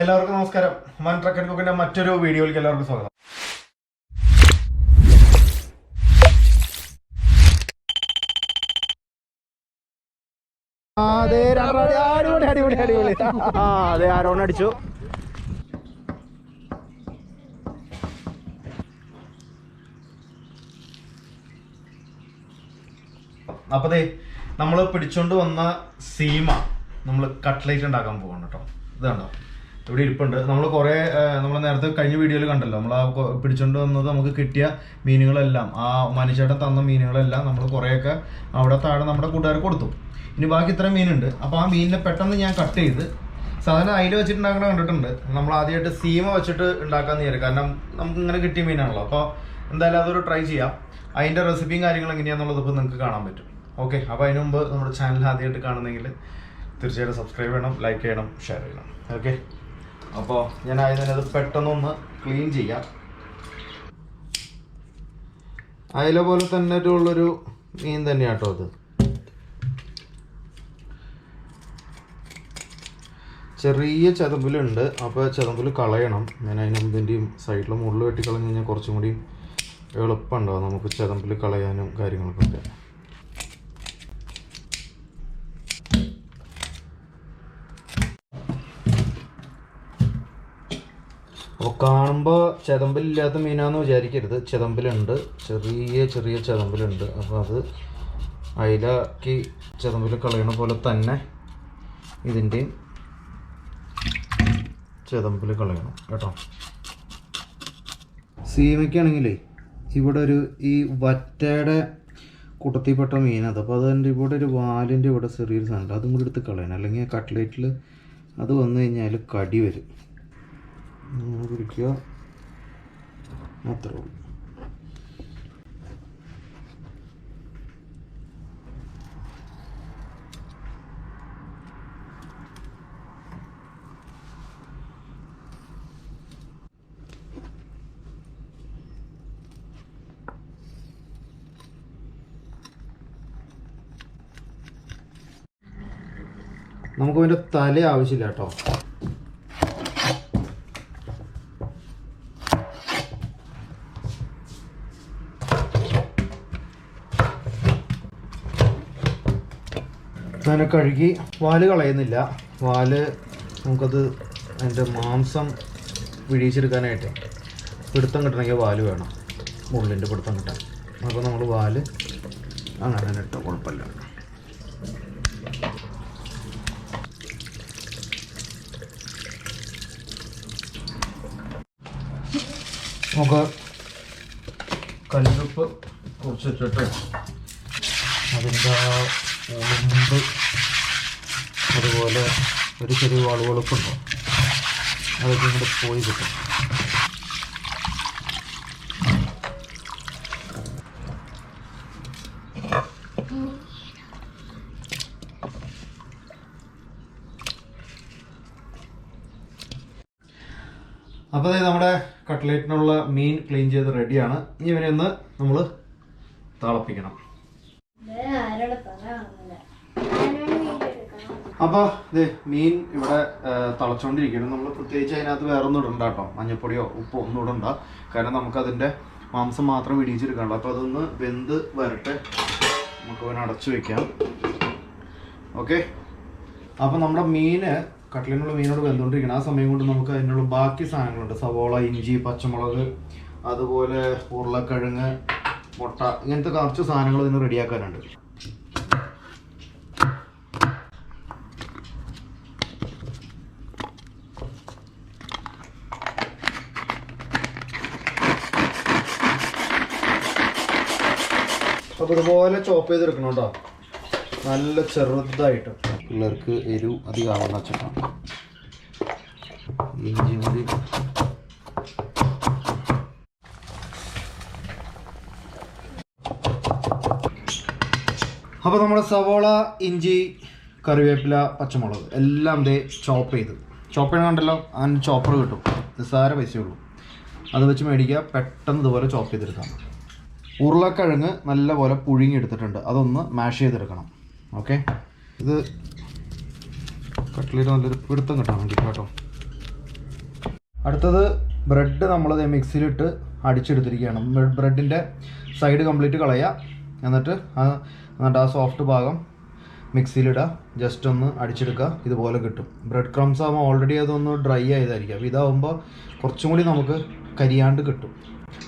എല്ലാവർക്കും നമസ്കാരം. Oman truck and കുക്കിന്റെ മറ്റൊരു വീഡിയോയിലേക്ക് എല്ലാവർക്കും സ്വാഗതം. അടിച്ചു. അപ്പൊ നമ്മൾ പിടിച്ചോണ്ട് വന്ന സീമ നമ്മൾ കട്ട്ലേറ്റ് ഉണ്ടാക്കാൻ പോവാണ് കേട്ടോ. ഇതാണോ ഇവിടെ ഇരിപ്പുണ്ട്. നമ്മൾ നേരത്തെ കഴിഞ്ഞ വീഡിയോയിൽ കണ്ടല്ലോ, നമ്മൾ ആ പിടിച്ചോണ്ട് വന്നത് നമുക്ക് കിട്ടിയ മീനുകളെല്ലാം, ആ മനുഷ്യരുടെ തന്ന മീനുകളെല്ലാം നമ്മൾ കുറേയൊക്കെ അവിടെ താഴെ നമ്മുടെ കൂട്ടുകാർക്ക് കൊടുത്തു. ഇനി ബാക്കി ഇത്ര മീനുണ്ട്. അപ്പോൾ ആ മീനിനെ പെട്ടെന്ന് ഞാൻ കട്ട് ചെയ്ത് സാധാരണ അതിൽ വെച്ചിട്ടുണ്ടാക്കണ കണ്ടിട്ടുണ്ട്. നമ്മൾ ആദ്യമായിട്ട് സീമ വെച്ചിട്ട് ഉണ്ടാക്കാമെന്ന് വിചാരിക്കും, കാരണം നമുക്ക് ഇങ്ങനെ കിട്ടിയ മീനാണല്ലോ. അപ്പോൾ എന്തായാലും അതൊരു ട്രൈ ചെയ്യാം. അതിൻ്റെ റെസിപ്പിയും കാര്യങ്ങളും എങ്ങനെയാണെന്നുള്ളത് ഇപ്പോൾ നിങ്ങൾക്ക് കാണാൻ പറ്റും. ഓക്കെ, അപ്പോൾ അതിന് മുമ്പ് നമ്മുടെ ചാനൽ ആദ്യമായിട്ട് കാണുന്നെങ്കിൽ തീർച്ചയായിട്ടും സബ്സ്ക്രൈബ് ചെയ്യണം, ലൈക്ക് ചെയ്യണം, ഷെയർ ചെയ്യണം. ഓക്കെ, അപ്പോൾ ഞാൻ ആയതിനെ അത് പെട്ടെന്നൊന്ന് ക്ലീൻ ചെയ്യാം. അയില പോലെ തന്നെ ഉള്ളൊരു മീൻ തന്നെയാട്ടോ അത്. ചെറിയ ചെതമ്പിലുണ്ട്, അപ്പോൾ ചെതമ്പിൽ കളയണം. ഞാൻ അതിനെന്തിൻ്റെയും സൈഡിൽ മുള്ളു വെട്ടി കളഞ്ഞ് കഴിഞ്ഞാൽ കുറച്ചും കൂടി എളുപ്പമുണ്ടാവും നമുക്ക് ചെതമ്പിൽ കളയാനും കാര്യങ്ങൾക്കൊക്കെ. അപ്പോൾ കാണുമ്പോൾ ചെതമ്പിലില്ലാത്ത മീനാന്ന് വിചാരിക്കരുത്, ചെതമ്പിലുണ്ട്, ചെറിയ ചെറിയ ചെതമ്പിലുണ്ട്. അപ്പോൾ അത് അയിലക്ക് ചെതമ്പിൽ കളയണ പോലെ തന്നെ ഇതിൻ്റെയും ചെതമ്പിൽ കളയണം കേട്ടോ. സീമയ്ക്കാണെങ്കിലേ ഇവിടെ ഈ വറ്റയുടെ കൂട്ടത്തിൽപ്പെട്ട മീനത്. അപ്പോൾ അതുകൊണ്ട് ഇവിടെ ഒരു വാലിൻ്റെ ഇവിടെ ചെറിയൊരു സാധനം, അതും കൂടി എടുത്ത് കളയണം, അല്ലെങ്കിൽ കട്ട്ലേറ്റിൽ അത് വന്നു കഴിഞ്ഞാൽ കടി വരും. പിടിക്കുക മാത്രമേ ഉള്ളൂ. നമുക്ക് അതിൻ്റെ തല ആവശ്യമില്ല കേട്ടോ. അങ്ങനെ കഴുകി വാല് കളയുന്നില്ല. വാല് നമുക്കത് അതിൻ്റെ മാംസം പിടിച്ചെടുക്കാനായിട്ട് പിടുത്തം കിട്ടണമെങ്കിൽ വാല് വേണം, മുള്ളിൻ്റെ പിടുത്തം കിട്ടാൻ. അപ്പോൾ നമ്മൾ വാല് അങ്ങനെ തന്നെ ഇട്ടോ, കുഴപ്പമില്ല. നമുക്ക് കല്ലുപ്പ് കുറച്ചിട്ടിട്ട് അതിൻ്റെ ഉളുമ്പ്, അതുപോലെ ഒരു ചെറിയ വളവെളുപ്പുണ്ടോ, അതൊക്കെ ഇങ്ങോട്ട് പോയി കിട്ടും. അപ്പോൾ നമ്മുടെ കട്ട്ലേറ്റിനുള്ള മീൻ ക്ലീൻ ചെയ്ത് റെഡിയാണ്. ഇനി ഇവനെ ഒന്ന് നമ്മൾ തിളപ്പിക്കണം. അപ്പോൾ മീൻ ഇവിടെ തിളച്ചുകൊണ്ടിരിക്കണം. നമ്മൾ പ്രത്യേകിച്ച് അതിനകത്ത് വേറെ ഒന്നും ഇടണ്ട കേട്ടോ, മഞ്ഞപ്പൊടിയോ ഉപ്പോ ഒന്നും ഇടണ്ട, കാരണം നമുക്കതിൻ്റെ മാംസം മാത്രം വിടിയിച്ചെടുക്കാനുള്ളൂ. അപ്പോൾ അതൊന്ന് വെന്ത് വരട്ടെ, നമുക്ക് അവനെ അടച്ചു വയ്ക്കാം. ഓക്കെ, അപ്പോൾ നമ്മുടെ മീന് കട്ട്ലേറ്റിനുള്ള മീനോട് വെന്തുകൊണ്ടിരിക്കണം. ആ സമയം കൊണ്ട് നമുക്ക് അതിനുള്ള ബാക്കി സാധനങ്ങളുണ്ട്, സവോള, ഇഞ്ചി, പച്ചമുളക്, അതുപോലെ ഉരുളക്കിഴങ്ങ്, മുട്ട, ഇങ്ങനത്തെ കുറച്ച് സാധനങ്ങൾ ഇതിന് റെഡിയാക്കാനുണ്ട്. അപ്പോൾ ഇതുപോലെ ചോപ്പ് ചെയ്തെടുക്കണം കേട്ടോ, നല്ല ചെറുതായിട്ട്. പിള്ളേർക്ക് എരിവ് അധികം ആവുന്ന വെച്ചിട്ടാണ്. ഇഞ്ചി കൂടി അപ്പോൾ നമ്മുടെ സവോള, ഇഞ്ചി, കറിവേപ്പില, പച്ചമുളക് എല്ലാം ചോപ്പ് ചെയ്യണമുണ്ടല്ലോ. അങ്ങനെ ചോപ്പർ കിട്ടും, നിസ്സാര പൈസയുള്ളൂ, അത് വെച്ച് മേടിക്കുക. പെട്ടെന്ന് ഇതുപോലെ ചോപ്പ് ചെയ്തെടുക്കാം. ഉരുളക്കിഴങ്ങ് നല്ലപോലെ പുഴുങ്ങിയെടുത്തിട്ടുണ്ട്, അതൊന്ന് മാഷ് ചെയ്തെടുക്കണം. ഓക്കെ, ഇത് കട്ട്ലേറ്റ് നല്ലൊരു പിടുത്തം കിട്ടാൻ വേണ്ടി കേട്ടോ. അടുത്തത് ബ്രെഡ് നമ്മളത് മിക്സിയിലിട്ട് അടിച്ചെടുത്തിരിക്കുകയാണ്. ബ്രെഡിൻ്റെ സൈഡ് കംപ്ലീറ്റ് കളയുക, എന്നിട്ട് ആ സോഫ്റ്റ് ഭാഗം മിക്സിയിലിടുക, ജസ്റ്റ് ഒന്ന് അടിച്ചെടുക്കുക. ഇതുപോലെ കിട്ടും. ബ്രെഡ് ക്രംസ് ആകുമ്പോൾ ഓൾറെഡി അതൊന്ന് ഡ്രൈ ആയതായിരിക്കും. അപ്പോൾ ഇതാകുമ്പോൾ കുറച്ചും കൂടി നമുക്ക് കരിയാണ്ട് കിട്ടും.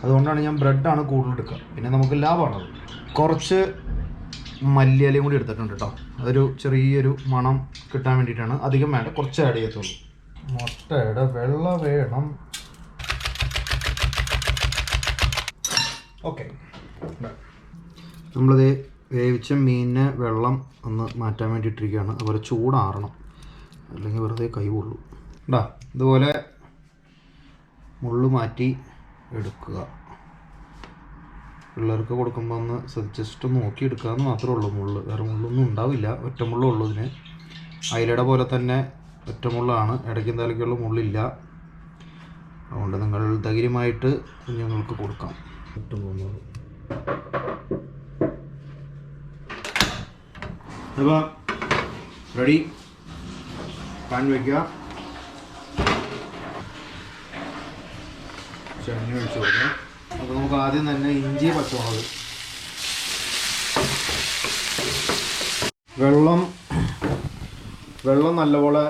അതുകൊണ്ടാണ് ഞാൻ ബ്രെഡാണ് കൂടുതൽ എടുക്കുക. പിന്നെ നമുക്ക് ലാഭമാണത്. കുറച്ച് മല്ലിയിലയും കൂടി എടുത്തിട്ടുണ്ട് കേട്ടോ. അതൊരു ചെറിയൊരു മണം കിട്ടാൻ വേണ്ടിയിട്ടാണ്. അധികം വേണ്ട, കുറച്ച് ആഡ് ചെയ്യത്തുള്ളൂ. മുട്ടയുടെ വെള്ള വേണം. ഓക്കെ, നമ്മളിത് വേവിച്ച മീനിനെ വെള്ളം ഒന്ന് മാറ്റാൻ വേണ്ടിയിട്ടിരിക്കുകയാണ്. അതുപോലെ ചൂടാറണം, അല്ലെങ്കിൽ വെറുതെ കൈ പൊള്ളു. ഉണ്ടാ ഇതുപോലെ മുള്ളു മാറ്റി എടുക്കുക. പിള്ളേർക്ക് കൊടുക്കുമ്പോൾ ഒന്ന് ജസ്റ്റ് നോക്കി എടുക്കാമെന്ന് മാത്രമേ ഉള്ളൂ. വേറെ മുള്ളൊന്നും ഉണ്ടാവില്ല, ഒറ്റ മുള്ളുള്ളൂ ഇതിന്. അയിലയുടെ പോലെ തന്നെ ഒറ്റ മുള്ളാണ്, ഇടയ്ക്കും തലയ്ക്കുള്ള മുള്ളില്ല. അതുകൊണ്ട് നിങ്ങൾ ധൈര്യമായിട്ട് കുഞ്ഞുങ്ങൾക്ക് കൊടുക്കാം. ഇട്ട് പോകുന്നത് അപ്പോൾ റെഡി. പാൻ വയ്ക്കുക, എണ്ണ ഒഴിച്ച് കൊടുക്കുക. അപ്പോൾ നമുക്ക് ആദ്യം തന്നെ ഇഞ്ചി പച്ചമുളക്, വെള്ളം നല്ലപോലെ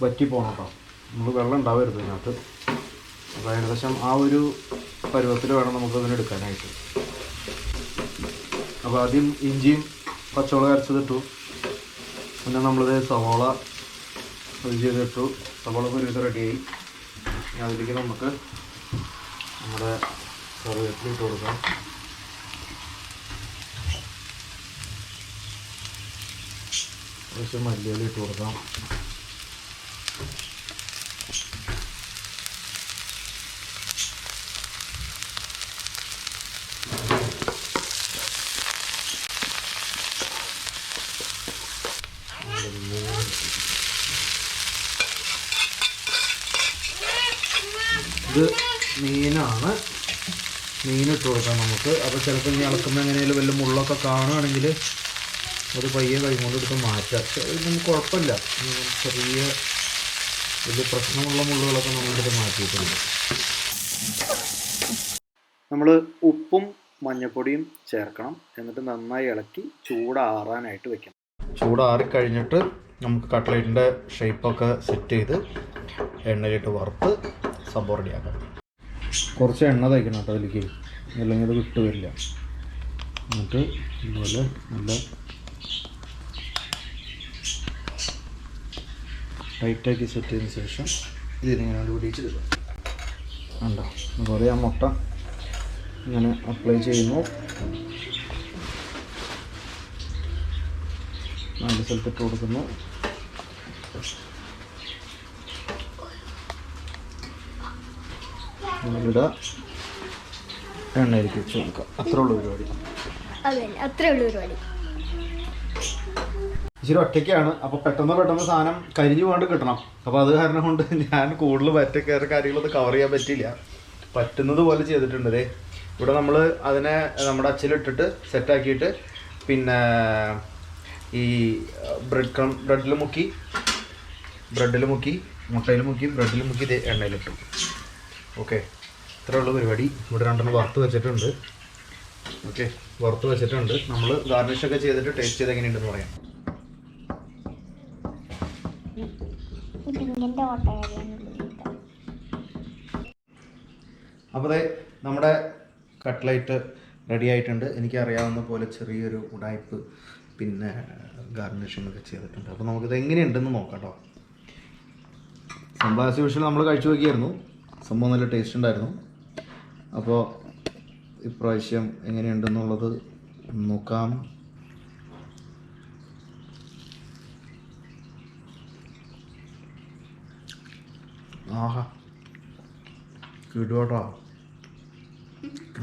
വറ്റി പോകണം കേട്ടോ. നമ്മൾ വെള്ളം ഉണ്ടാവരുത് ഇതിനകത്ത്. അപ്പോൾ ഏകദേശം ആ ഒരു പരുവത്തിൽ വേണം നമുക്ക് ഇതിനെടുക്കാനായിട്ട്. അപ്പോൾ ആദ്യം ഇഞ്ചിയും പച്ചമുളക് അരച്ചതിട്ടു. പിന്നെ നമ്മളിത് സവാള ഇത് ചെയ്തിട്ടു. സവാള പൊരിത് റെഡിയായി. അതിലേക്ക് നമുക്ക് നമ്മുടെ കറിവേപ്പില ഇട്ട് കൊടുക്കാം. കുറച്ച് മല്ലിയില ഇട്ട് കൊടുക്കാം. ഇത് മീനാണ്, മീനിട്ട് കൊടുക്കാം നമുക്ക്. അപ്പോൾ ചിലപ്പോൾ ഇനി ഇളക്കുമ്പോൾ എങ്ങനെയാലും വല്ല മുള്ളൊക്കെ കാണുകയാണെങ്കിൽ അത് പയ്യെ കൈകൊണ്ട് എടുത്ത് മാറ്റാം. ഇതൊന്നും കുഴപ്പമില്ല. ചെറിയ വലിയ പ്രശ്നമുള്ള മുള്ളുകളൊക്കെ നമ്മളെടുത്ത് മാറ്റിയിട്ടുണ്ട്. നമ്മൾ ഉപ്പും മഞ്ഞൾപ്പൊടിയും ചേർക്കണം. എന്നിട്ട് നന്നായി ഇളക്കി ചൂടാറാനായിട്ട് വെക്കണം. ചൂടാറിക്കഴിഞ്ഞിട്ട് നമുക്ക് കട്ട്ലേറ്റിൻ്റെ ഷേപ്പൊക്കെ സെറ്റ് ചെയ്ത് എണ്ണയിലിട്ട് വറുത്ത് സംഭവം റെഡിയാക്കാം. കുറച്ച് എണ്ണ തയ്ക്കണം കേട്ടോ അതിലേക്ക്, അല്ലെങ്കിൽ അത് വിട്ട് വരില്ല. എന്നിട്ട് ഇതുപോലെ നല്ല ടൈറ്റാക്കി സെറ്റ് ചെയ്തതിന് ശേഷം ഇതിനിങ്ങനെ പിടിച്ച് തരും. ഉണ്ടോ അതുപോലെ ആ മുട്ട ഇങ്ങനെ അപ്ലൈ ചെയ്യുന്നു. 4 സ്ഥലത്തിട്ട് കൊടുക്കുന്നു. നമ്മളിവിടെ എണ്ണയിലേക്ക് വെച്ച് കൊടുക്കാം. അത്രേ ഉള്ളൂ പരിപാടി. ഇച്ചിരി ഒറ്റയ്ക്കാണ്, അപ്പോൾ പെട്ടെന്ന് സാധനം കരിഞ്ഞു പോകാണ്ട് കിട്ടണം. അപ്പോൾ അത് കാരണം കൊണ്ട് ഞാൻ കൂടുതൽ പറ്റക്കേറെ കാര്യങ്ങളൊന്നും കവർ ചെയ്യാൻ പറ്റില്ല. പറ്റുന്നത് പോലെ ചെയ്തിട്ടുണ്ട്. ഇവിടെ നമ്മൾ അതിനെ നമ്മുടെ അച്ചിലിട്ടിട്ട് സെറ്റാക്കിയിട്ട് പിന്നെ ഈ ബ്രെഡിൽ മുക്കി മുട്ടയിൽ മുക്കി ബ്രെഡിൽ മുക്കി ഇത് എണ്ണയിലിട്ടു. ഓക്കെ, ഇത്രേ ഉള്ളൂ പരിപാടി. ഇവിടെ 2 വറുത്ത് വെച്ചിട്ടുണ്ട്. ഓക്കെ, വറുത്ത് വെച്ചിട്ടുണ്ട്. നമ്മൾ ഗാർണിഷൊക്കെ ചെയ്തിട്ട് ടേസ്റ്റ് ചെയ്ത് എങ്ങനെയുണ്ടെന്ന് പറയാം. അപ്പോൾ നമ്മുടെ കട്ട്ലൈറ്റ് റെഡി ആയിട്ടുണ്ട്. എനിക്കറിയാവുന്ന പോലെ ചെറിയൊരു ഉടായ്പ് പിന്നെ ഗാർണിഷിങ്ങൊക്കെ ചെയ്തിട്ടുണ്ട്. അപ്പോൾ നമുക്കിത് എങ്ങനെയുണ്ടെന്ന് നോക്കാം കേട്ടോ. സംഭവം ആസ് യൂഷ്വൽ നമ്മൾ കഴിച്ചു നോക്കിയായിരുന്നു. സംഭവം നല്ല ടേസ്റ്റ് ഉണ്ടായിരുന്നു. അപ്പോൾ ഇപ്രാവശ്യം എങ്ങനെയുണ്ടെന്നുള്ളത് നോക്കാം. ആഹാ, കിടുവാട്ടോ.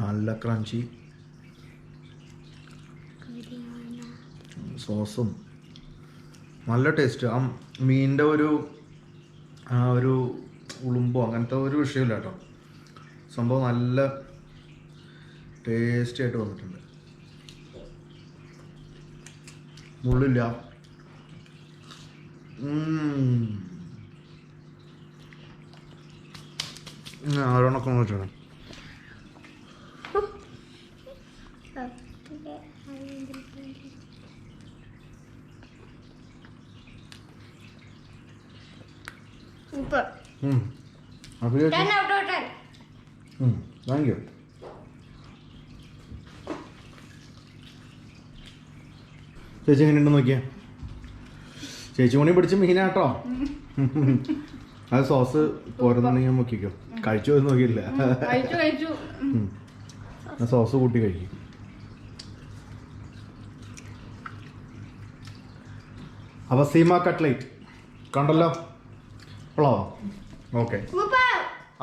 നല്ല ക്രഞ്ചി സോസും നല്ല ടേസ്റ്റ്. ആ മീനിൻ്റെ ഒരു ഉളുമ്പോ അങ്ങനത്തെ ഒരു വിഷയമില്ല കേട്ടോ. സംഭവം നല്ല ടേസ്റ്റി ആയിട്ട് വന്നിട്ടുണ്ട്. മുള്ളില്ല. ആരോണൊക്കെ നോക്കണം. Thank you. ചേച്ചി എങ്ങനെയുണ്ട് നോക്കിയാ? ചേച്ചി മണി പിടിച്ച മീനാട്ടോ. അത് സോസ് പോരുന്നുണ്ടെങ്കിൽ നോക്കിക്കോ. കഴിച്ചു പോയി നോക്കിയില്ല. സോസ് കൂട്ടി കഴിക്കും. അപ്പൊ സീമ കട്ട്ലേറ്റ് കണ്ടല്ലോ. ഓക്കെ.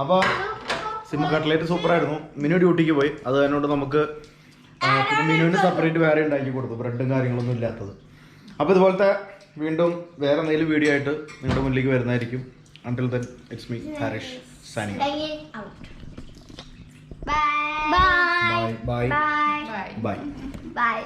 അപ്പൊ സീമ കട്ട്ലേറ്റ് സൂപ്പറായിരുന്നു. മിനു ഡ്യൂട്ടിക്ക് പോയി. അത് അതിനോട് നമുക്ക് പിന്നെ മിനുവിന് സെപ്പറേറ്റ് വേറെ ഉണ്ടാക്കി കൊടുത്തു, ബ്രെഡും കാര്യങ്ങളൊന്നും ഇല്ലാത്തത്. അപ്പോൾ ഇതുപോലത്തെ വീണ്ടും വേറെ എന്തെങ്കിലും വീഡിയോ ആയിട്ട് നിങ്ങളുടെ മുന്നിലേക്ക് വരുന്നതായിരിക്കും. Until then, it's me, Harish, signing out. Bye. Bye. Bye. Bye. Bye. Bye.